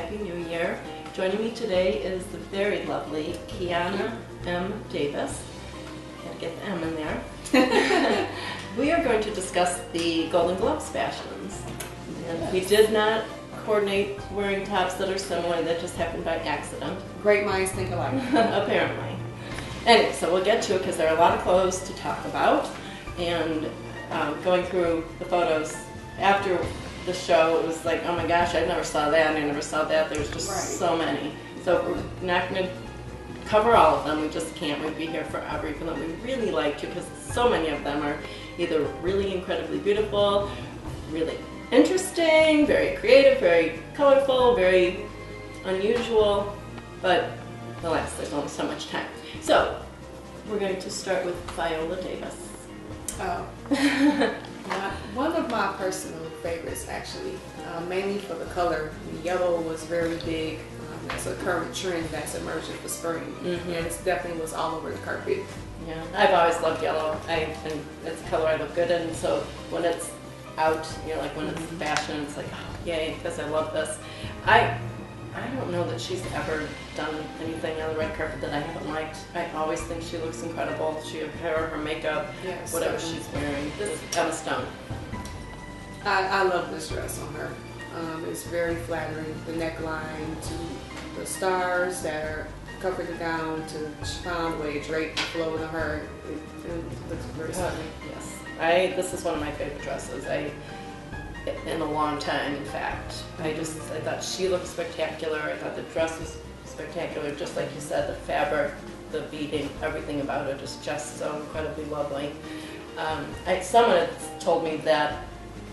Happy New Year. Joining me today is the very lovely Qiana M. Davis. Gotta get the M in there. We are going to discuss the Golden Globes fashions. And we did not coordinate wearing tops that are similar, that just happened by accident. Great minds think alike. Apparently. Anyway, so we'll get to it because there are a lot of clothes to talk about. And going through the photos after the show, it was like, oh my gosh, I never saw that, and I never saw that. There's just so many. So we're not going to cover all of them. We just can't. We'd be here forever, even though we really like to, because so many of them are either really incredibly beautiful, really interesting, very creative, very colorful, very unusual, but alas, there's only so much time. So we're going to start with Viola Davis. Oh. One of my personal favorites, actually, mainly for the color. Yellow was very big. That's a current trend that's emerging for spring, and it definitely was all over the carpet. Yeah, I've always loved yellow. And it's a color I look good in. So when it's out, you know, like when it's fashion, it's like, oh, yay, because I love this. I don't know that she's ever done anything on the red carpet that I haven't liked. I always think she looks incredible. Her hair, her makeup, whatever she's wearing. Emma Stone. I love this dress on her. It's very flattering. The neckline to the stars that are covered the gown to chiffon, the way it draped and flowed on her. It looks very stunning. Yes. This is one of my favorite dresses. In a long time, in fact. I thought she looked spectacular. I thought the dress was spectacular, just like you said, the fabric, the beading, everything about it is just so incredibly lovely. Someone had told me that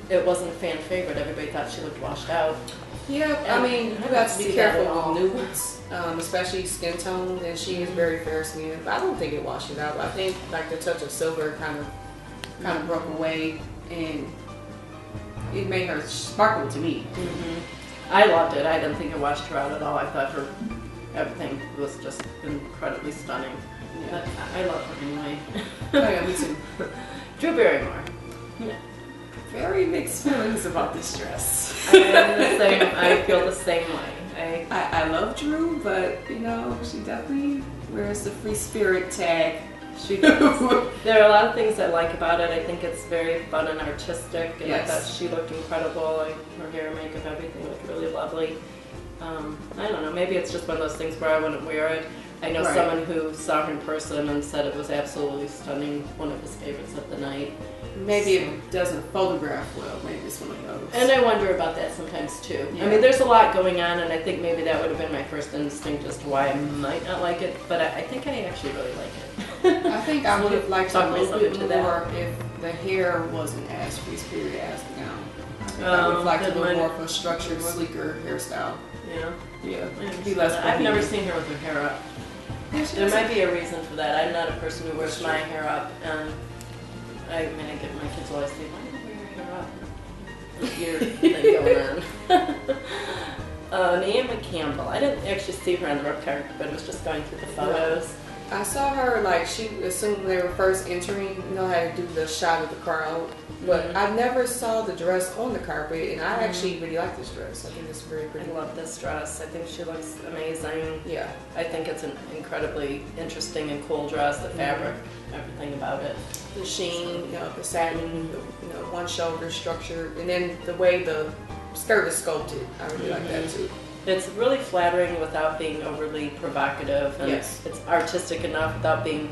it wasn't a fan favorite. Everybody thought she looked washed out. Yeah, I mean, you have to be careful with nudes, especially skin tone, and she is very fair skinned, but I don't think it washed it out. I think like the touch of silver kind of broke away, and it made her sparkle to me. I loved it. I didn't think it washed her out at all. I thought everything was just incredibly stunning. Yeah. I love her anyway. Oh yeah, me too. Drew Barrymore. Yeah. Very mixed feelings about this dress. I feel the same way. I love Drew, but you know, she definitely wears the free spirit tag. She does. There are a lot of things I like about it. I think it's very fun and artistic, and I thought she looked incredible. Her hair, makeup, everything looked really lovely. I don't know, maybe it's just one of those things where I wouldn't wear it. I know someone who saw her in person and said it was absolutely stunning, one of his favorites of the night. Maybe it doesn't photograph well, maybe it's one of those. And I wonder about that sometimes too. Yeah. I mean, there's a lot going on, and I think maybe that would have been my first instinct as to why I might not like it, but I think I actually really like it. I think I would have liked it a little bit more if the hair wasn't as free-spirited as the gown. I think I would have liked a little more of a structured, sleeker hairstyle. Yeah. Yeah. Be less I've never seen her with her hair up. There might be a reason for that. I'm not a person who wears my hair up, and I get my kids always say, why do you wear your hair up? Weird thing going on. Naomi Campbell. I didn't actually see her on the red carpet, but it was just going through the photos. I saw her, like, as soon as they were first entering, you know how to do the shot of the crowd. But I never saw the dress on the carpet, and I actually really like this dress. I think it's very pretty. I love this dress. I think she looks amazing. Yeah. I think it's an incredibly interesting and cool dress. The fabric, everything about it. The sheen, you know, the satin, the, one shoulder structure, and then the way the skirt is sculpted. I really like that too. It's really flattering without being overly provocative, and it's artistic enough without being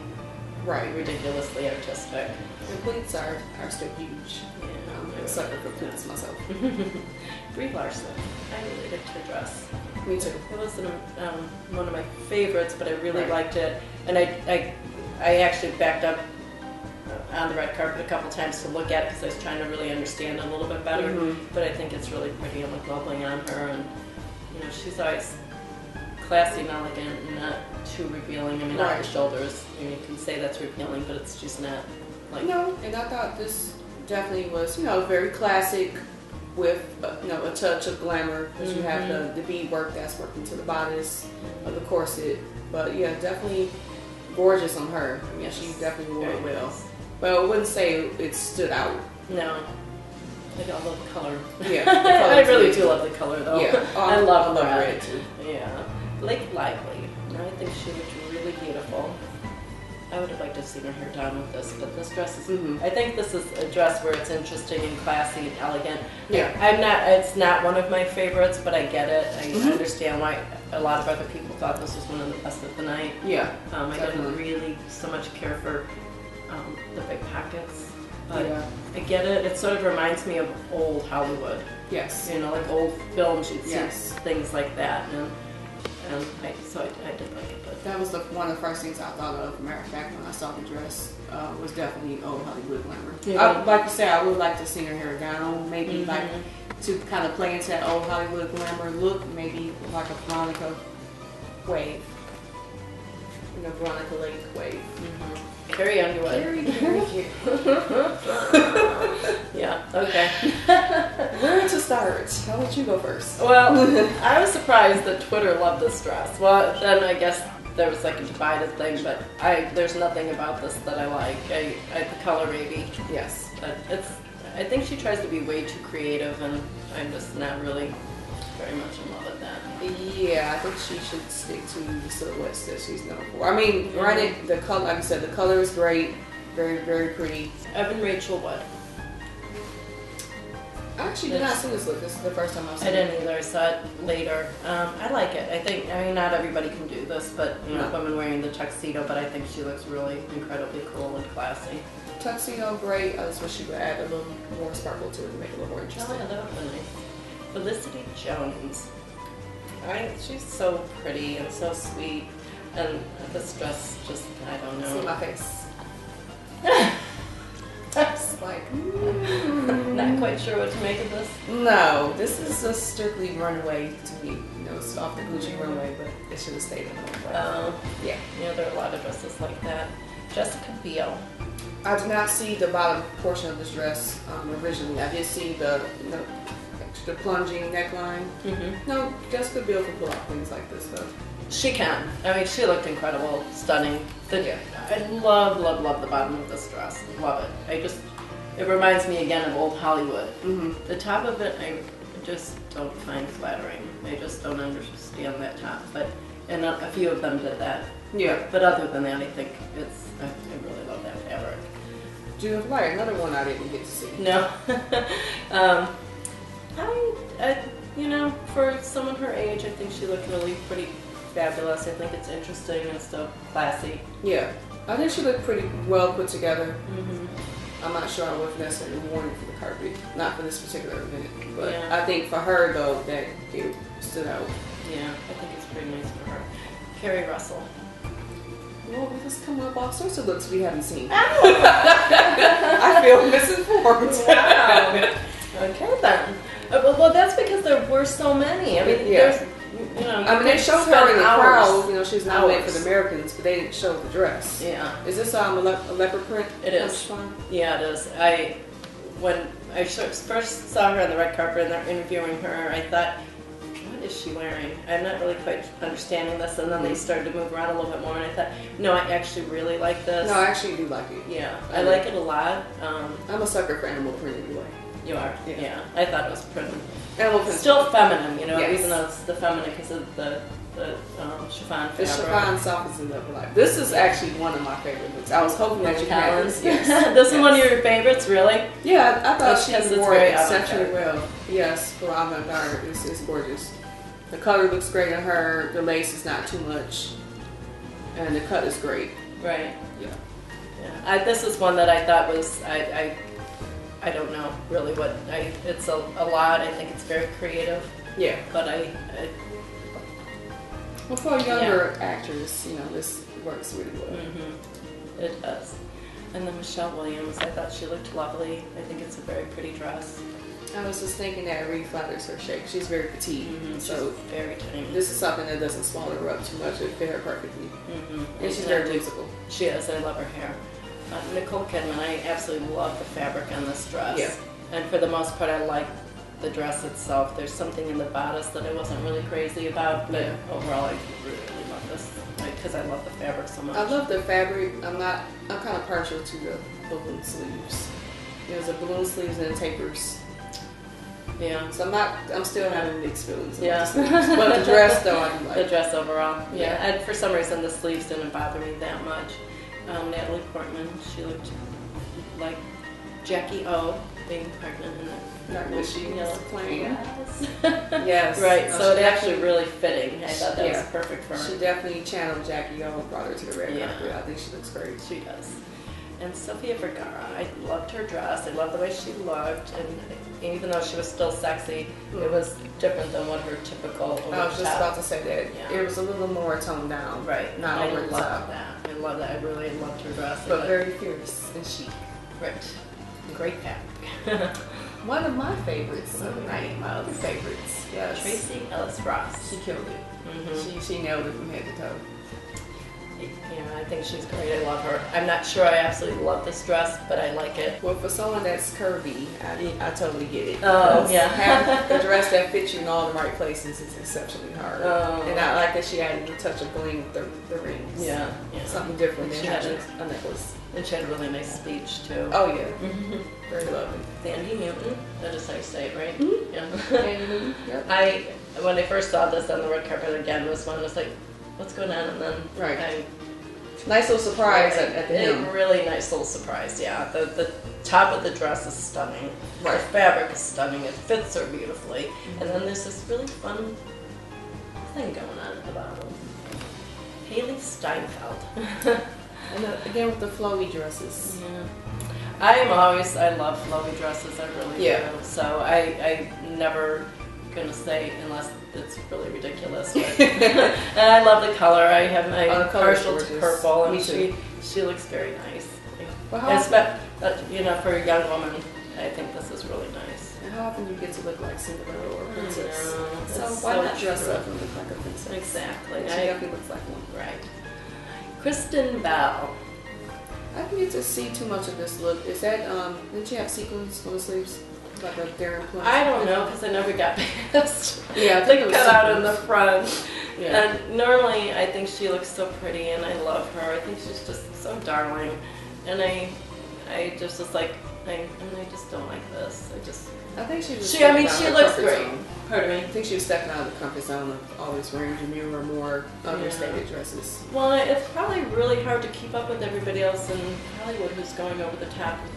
ridiculously artistic. And pleats are still huge. Yeah, I'm a sucker for pleats myself. Brie Larson. I really liked her dress. Me too. It wasn't one of my favorites, but I really liked it. And I actually backed up on the red carpet a couple times to look at it because I was trying to really understand it a little bit better. But I think it's really pretty and looked lovely on her. And you know, she's always classy and elegant and not too revealing. I mean, not the shoulders. You can say that's revealing, but it's just not like. No, and I thought this definitely was, very classic with, a touch of glamour because you have the bead work that's working to the bodice of the corset. But yeah, definitely gorgeous on her. I mean, she definitely wore it well. But I wouldn't say it stood out. No. I love the color. Yeah, I really do love the color though. Yeah, I love red too. Yeah, Blake Lively. I think she looked really beautiful. I would have liked to have seen her hair done with this, but this dress is. I think this is a dress where it's interesting and classy and elegant. Yeah, I'm not. It's not one of my favorites, but I get it. I understand why a lot of other people thought this was one of the best of the night. Yeah, I didn't really so much care for the big pockets, but I get it. It sort of reminds me of old Hollywood. Yes. You know, like old films, you'd see Yes. things like that, and so I did like it. But that was one of the first things I thought of. Matter of fact, when I saw the dress, was definitely old Hollywood glamour. Yeah. Like you said, I would like to see her hair down, maybe like to kind of play into that old Hollywood glamour look, maybe like a Veronica wave. You know, Veronica Lake wave. Carrie Underwood. Very cute. Yeah. Okay. Where to start? I'll let you go first. Well, I was surprised that Twitter loved this dress. Well, then I guess there was like a divided thing, but there's nothing about this that I like. I the color maybe. Yes. But I think she tries to be way too creative, and I'm just not really very much in love with that. Yeah, I think she should stick to the silhouettes that she's known for. I mean, granted, the color, like I said, the color is great, very, very pretty. Evan Rachel Wood. I actually did not see this look. This is the first time I've seen I it. didn't either. I saw it later. I like it. I mean, not everybody can do this, but you know, women wearing the tuxedo. But I think she looks really incredibly cool and classy. Tuxedo, great. I just wish she would add a little more sparkle to it to make it a little more Oh interesting. yeah, that would be nice. Felicity Jones. She's so pretty and so sweet, and this dress just, I don't know. See my face. It's like, Not quite sure what to make of this. no, this is just strictly runway to me. You know, it's off the Gucci runway, but it should have stayed in the runway. Yeah. You know, there are a lot of dresses like that. Jessica Biel. I did not see the bottom portion of this dress originally. I did see the plunging neckline. No, Jessica Biel can pull out things like this though. She can. I mean, she looked incredible, stunning. I love, love, love the bottom of this dress. Love it. It reminds me again of old Hollywood. The top of it, I just don't find flattering. I just don't understand that top. And a few of them did that. Yeah. But other than that, I think I really love that fabric. Judith Light, another one I didn't get to see. No. You know, for someone her age, I think she looked really pretty fabulous. I think it's interesting and still classy. Yeah. I think she looked pretty well put together. I'm not sure I would have necessarily worn it for the carpet. Not for this particular event. But Yeah. I think for her, though, that it stood out. Yeah, I think it's pretty nice for her. Carrie Russell. Well, we just come up all sorts of looks we haven't seen. I feel misinformed. Wow. Okay then. Well, that's because there were so many. I mean, there's, you know. I mean, they showed her in the crowd. You know, she's not made for the Hours. Americans, but they didn't show the dress. Yeah. Is this a leopard print? It is. Yeah, it is. When I first saw her on the red carpet and they're interviewing her, I thought, what is she wearing? I'm not really quite understanding this. And then they started to move around a little bit more, and I thought, no, I actually really like this. No, I actually do like it. Yeah, I like it a lot. I'm a sucker for animal print anyway. You are? Yeah. Yeah. I thought it was pretty. Animal print. Still feminine, you know, Yes. even though it's the feminine because of the chiffon fabric. The chiffon softens it up a lot. This is actually one of my favorite looks. I was hoping that you had this. Yes. This is one of your favorites, really? Yeah, I thought Because she it's wore it very exceptionally avant-garde. well. Yes, for avant-garde, it's gorgeous. The color looks great on her. The lace is not too much, and the cut is great. Right. Yeah. Yeah. This is one that I thought was I don't know really what it's a lot. I think it's very creative. Yeah. But Well, for a younger actress, you know, this works really well. It does. And then Michelle Williams, I thought she looked lovely. I think it's a very pretty dress. I was just thinking that it really flatters her shape. She's very petite, so she's very tiny. this is something that doesn't swallow her up too much. It fit her perfectly, and she's very musical. She is. I love her hair. Nicole Kidman, I absolutely love the fabric on this dress. Yeah. And for the most part, I like the dress itself. There's something in the bodice that I wasn't really crazy about, but overall, I really love this because I love the fabric so much. I love the fabric. I'm kind of partial to the balloon sleeves. There's a balloon sleeves and tapers. Yeah. So I'm still having mixed feelings. Yeah. But the dress though, I do like. The dress overall. Yeah. And for some reason the sleeves didn't bother me that much. Natalie Portman, she looked like Jackie O being pregnant in it. Like what she was playing. Yes. Yes. Right. No, So it actually really fitting. I thought that was perfect for her. She definitely channeled Jackie O and brought her to the red carpet. I think she looks great. She does. And Sofia Vergara, I loved her dress. I loved the way she looked, and even though she was still sexy, it was different than what her typical. I was just about to say that. Yeah. It was a little more toned down. Right. Not I over the top. that. I love that. I really loved her dress. But very fierce and chic. Right. Great fabric. One of my favorites. Right. My other favorites. Yes. Tracy Ellis Ross. She killed it. Mm-hmm. She nailed it from head to toe. Yeah, I think she's great. I love her. I'm not sure I absolutely love this dress, but I like it. Well, for someone that's curvy, I totally get it. Oh, yeah. Having a dress that fits you in all the right places is exceptionally hard. Oh. And I like that she added a touch of bling with the rings. Yeah. Something different than She had having a necklace. And she had a really nice speech, too. Oh, yeah. Very lovely. Sandy Newton. That is how you say it, right? Mm-hmm. Yeah. Yep. When I first saw this on the red carpet again, was when I was like, what's going on? And then Nice little surprise at the hem. Really nice little surprise, yeah. The top of the dress is stunning. Right. The fabric is stunning. It fits her beautifully. And then there's this really fun thing going on at the bottom. Haley Steinfeld. And again with the flowy dresses. Yeah. I love flowy dresses. I really do. So I never gonna say unless it's really ridiculous. But and I love the color. I have my partial to purple, and she looks very nice. Well, for a young woman, I think this is really nice. And how often you get to look like Cinderella or a princess? So It's why so not dress true. up and look like a princess? Exactly. And she definitely looks like one. Right. Kristen Bell. I didn't get to see too much of this look. Is that did she have sequins on the sleeves? Like a Darren Plum? I don't know because I never got past the cut out in the front. Yeah. And normally I think she looks so pretty and I love her. I think she's just so darling. And I just was like, I just don't like this. I think she was. She looks great. Pardon me? I think she was stepping out of the comfort zone of always wearing demure or more understated dresses. Well, it's probably really hard to keep up with everybody else in Hollywood who's going over the top with,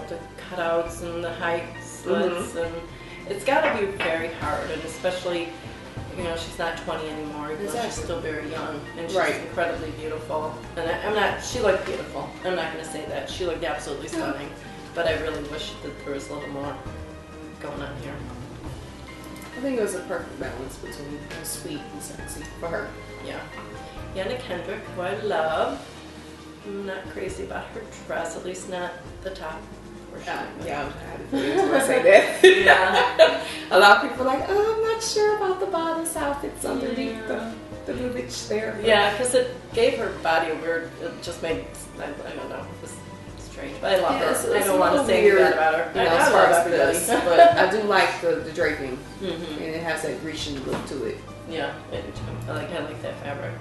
the cutouts and the high slits, and it's got to be very hard, and especially, she's not 20 anymore, even though she's still very young, and she's incredibly beautiful. And she looked beautiful. I'm not going to say that. She looked absolutely stunning, but I really wish that there was a little more going on here. I think it was a perfect balance between sweet and sexy for her. Yeah. Anna Kendrick, who I love. I'm not crazy about her dress, at least not the top portion. Yeah, I had to say that. Yeah. A lot of people are like, I'm not sure about the bodice outfits underneath the boobage there. Yeah, because it gave her body a weird, it just made, I don't know, it was strange. But I love her. I don't want to say anything bad about her. As far as this, but I do like the draping, and it has that Grecian look to it. Yeah, I do too. I like that fabric.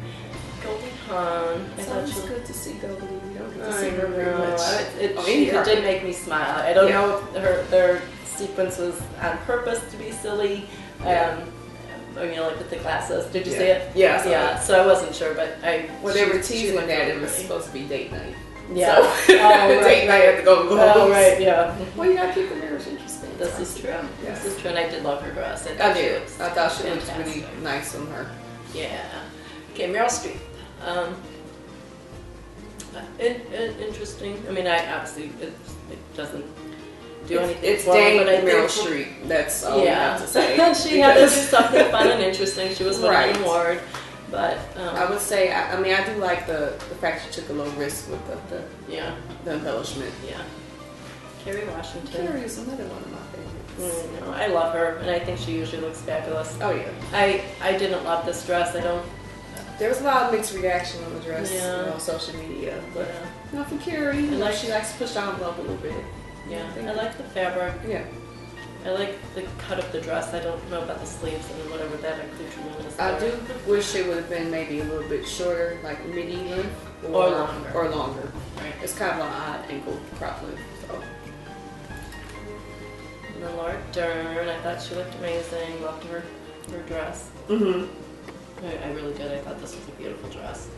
Goldie Hawn. It's always good to see Goldie. We don't get to I see her very know. much. It did make me smile. I don't know if their sequence was on purpose to be silly. Like with the glasses. Did you see it? Yeah. Yeah. So I wasn't sure, but Well, they were teasing that it was supposed to be date night. Yeah. So, date night at the Golden Globes. Oh, right. Yeah. Well, you gotta keep the marriage interesting. This is true. Yes. This is true, and I did love her dress. I did. I thought she looked really nice on her. Yeah. Okay, Meryl Streep. Interesting. I mean, obviously it doesn't do anything. It's wrong, Dame but I Meryl Streep. That's all we have to say. She had to do something fun and interesting. She was winning an award. But I would say, I do like the fact she took a little risk with the embellishment. Yeah. Kerry Washington. Kerry is another one of my favorites. I love her, and I think she usually looks fabulous. Oh yeah. I didn't love this dress. There was a lot of mixed reaction on the dress on social media, but not for Kerry. She likes to push the envelope a little bit. Yeah, I like the fabric. Yeah. I like the cut of the dress. I don't know about the sleeves and whatever that accoutrement is. I do wish it would have been maybe a little bit shorter, like midi length or longer. Or longer. Right. It's kind of an odd ankle crop length. So. And then Laura Dern, I thought she looked amazing. Loved her dress. Mm-hmm. I really did. I thought this was a beautiful dress.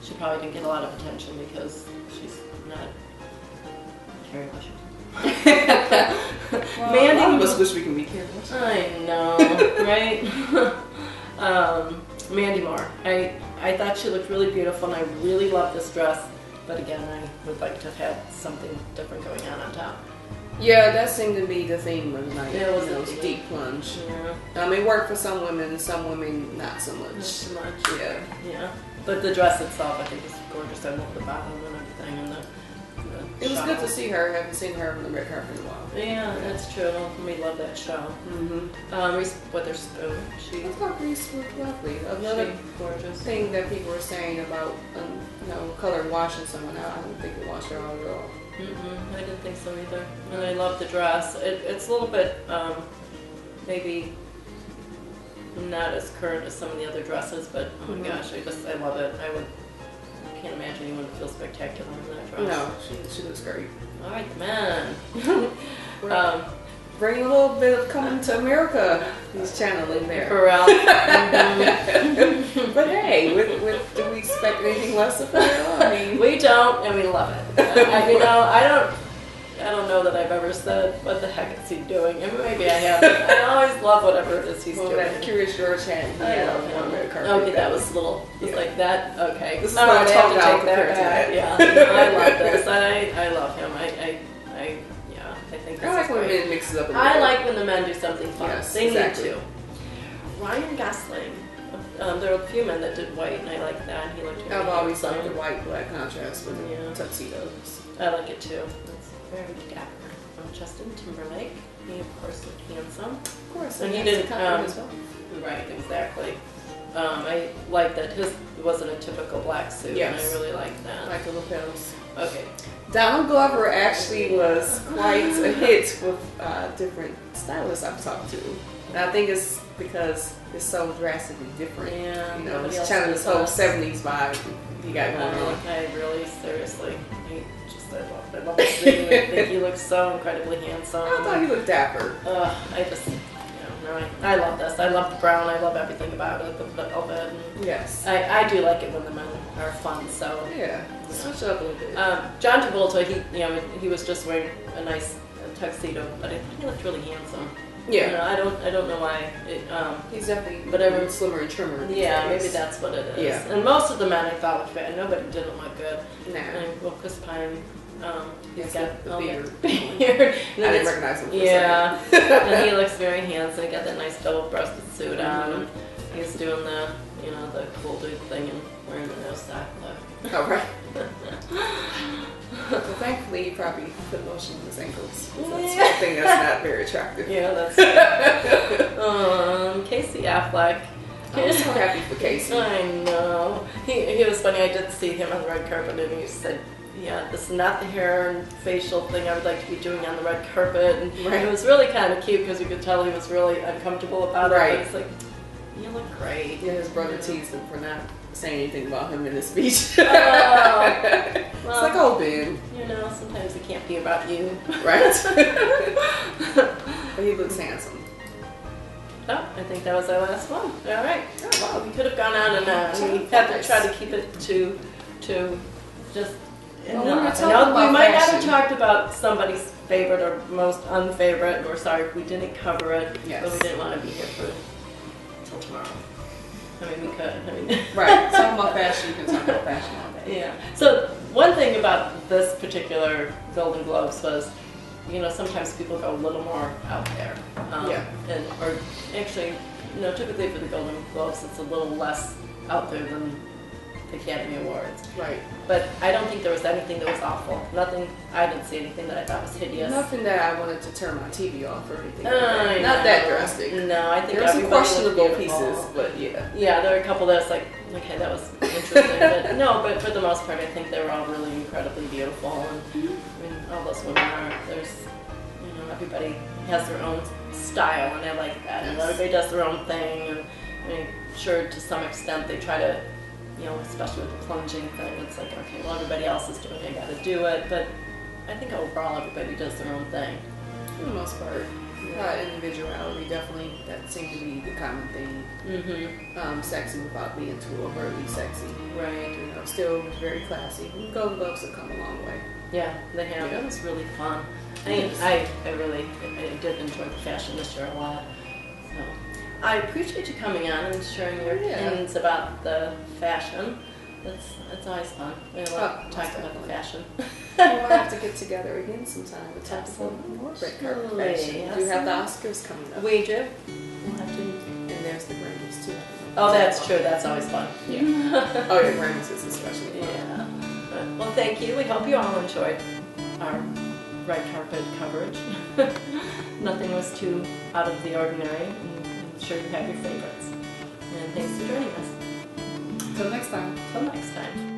She probably didn't get a lot of attention because she's not Carrie Washington. Well, Mandy, a lot of us wish we can be Carrie Washington. I know, right? Mandy Moore. I thought she looked really beautiful, and I really loved this dress. But again, I would like to have had something different going on top. Yeah, that seemed to be the theme of the night. Yeah, it was a deep plunge. Yeah. It worked for some women, some women not so much. Not so much. Yeah. Yeah. But the dress itself, I think, is gorgeous. I love the bottom and everything, and the It was shawl. good to see her. I haven't seen her on the red carpet in a while. Yeah, that's true. We love that show. Mm-hmm. Reese Witherspoon. I thought Reese was lovely. Another gorgeous thing that people were saying about, color washing someone out, I don't think it washed her out at all. I didn't think so either. And I love the dress. It's a little bit, maybe not as current as some of the other dresses, but oh my gosh, I love it. I can't imagine anyone would feel spectacular in that dress. No, she looks great. All right, man. Bring a little bit of Coming to America. He's channeling there. Pharrell. But hey, do we expect anything less of her? I mean, We don't, and we love it. I don't know that I've ever said, what the heck is he doing? And maybe I have. I always love whatever it is he's doing. That Curious George had. I love him. Okay, that was a little, just like that. Okay. This is All what right, I'm I have talking to about take that compared to back. that. Yeah, I love this. I love him. I think this I like is when great. men mix it up a little I bit. like when the men do something fun. Yes, They exactly. need to. Ryan Gosling. There were a few men that did white, and I like that. He looked very I've always liked the handsome. white-black contrast with Yeah. the tuxedos. I like it too. It's very dapper. Justin Timberlake. He, of course, looked handsome. Of course, And he has to didn't, cover his wife. Right, exactly. I like that his wasn't a typical black suit, Yes. and I really like that. Like the lapels. Okay. Donald Glover actually was quite a hit with different stylists I've talked to. And I think it's because it's so drastically different. Yeah. It's kind of this whole 70s vibe he got going on. I really, seriously, I love his suit. I think he looks so incredibly handsome. I thought he looked dapper. I love this. I love the brown. I love everything about it. The velvet. And Yes. I do like it when the men are fun. So Yeah. Switch it up a little bit. John Travolta, he was just wearing a nice tuxedo, but I thought he looked really handsome. Yeah. I don't know why. He's definitely but everyone's slimmer and trimmer. these Yeah, days. maybe that's what it is. Yeah. And most of the men I thought looked bad. Nobody didn't look good. Nah. Well, Chris Pine, he's Yes, got the all beard. that beard. I didn't recognize him for a Yeah, and he looks very handsome. He got that nice double-breasted suit on. And he's doing the cool dude thing and wearing the no sock look. second. All right. Well, thankfully, he probably put lotion on his ankles. That's one thing that's not very attractive. Yeah, that's Casey Affleck. I'm so happy for Casey. I know. He was funny. I did see him on the red carpet, and he said, "Yeah, this is not the hair and facial thing I would like to be doing on the red carpet." And Right. it was really kind of cute because you could tell he was really uncomfortable about Right. it. But it's like, you look great. Yeah, his brother teased him for not saying anything about him in his speech. Oh, It's well, like, oh, Ben. sometimes it can't be about you. Right? But he looks handsome. Oh, I think that was our last one. All right. Oh, wow. We could have gone on and on. We had to try to keep it to just. Well, enough. we were I talking know we about might not have fashion. talked about somebody's favorite or most unfavorite. We're sorry if we didn't cover it, Yes. but we didn't want to be here until tomorrow. I mean, we could. Right. Talk about fashion. You can talk about fashion all day. Yeah. So one thing about this particular Golden Globes was, sometimes people go a little more out there. Yeah. Or actually, typically for the Golden Globes, it's a little less out there than the Academy Awards. Right. But I don't think there was anything that was awful. Nothing. I didn't see anything that I thought was hideous. Nothing that I wanted to turn my TV off or anything. I Like that. Not know. that drastic. No, I think There were some everybody looked questionable beautiful. pieces, but yeah. Yeah, there were a couple that's like, okay, that was interesting. but for the most part, I think they were all really incredibly beautiful. And I mean, all those women are. There's, everybody has their own style, and I like that. And everybody does their own thing. And I mean, sure, to some extent, they try to, especially with the plunging thing, it's like, okay, well, everybody else is doing it, I got to do it. But I think overall, everybody does their own thing. For the most part. Individuality, definitely, that seemed to be the common theme. Mm-hmm. Sexy without being too overtly sexy. Right. You know, still very classy. Golden Globes have come a long way. Yeah, they have. Yeah. It was really fun. I did enjoy the fashion this year a lot. So I appreciate you coming on and sharing your opinions about the fashion. It's always fun. I love talking about the fashion. We'll have to get together again sometime to talk about more red carpet fashion. Yes. We do have the Oscars coming up. We do. We'll have to. And there's the Grammys too. Oh, that's true. That's always fun. Yeah. Oh, yeah, Grammys is especially fun. Yeah. Well, thank you. We hope you all enjoyed our red carpet coverage. Nothing was too out of the ordinary. I'm sure you have your favorites. And thanks for joining us. Till next time. Till next time.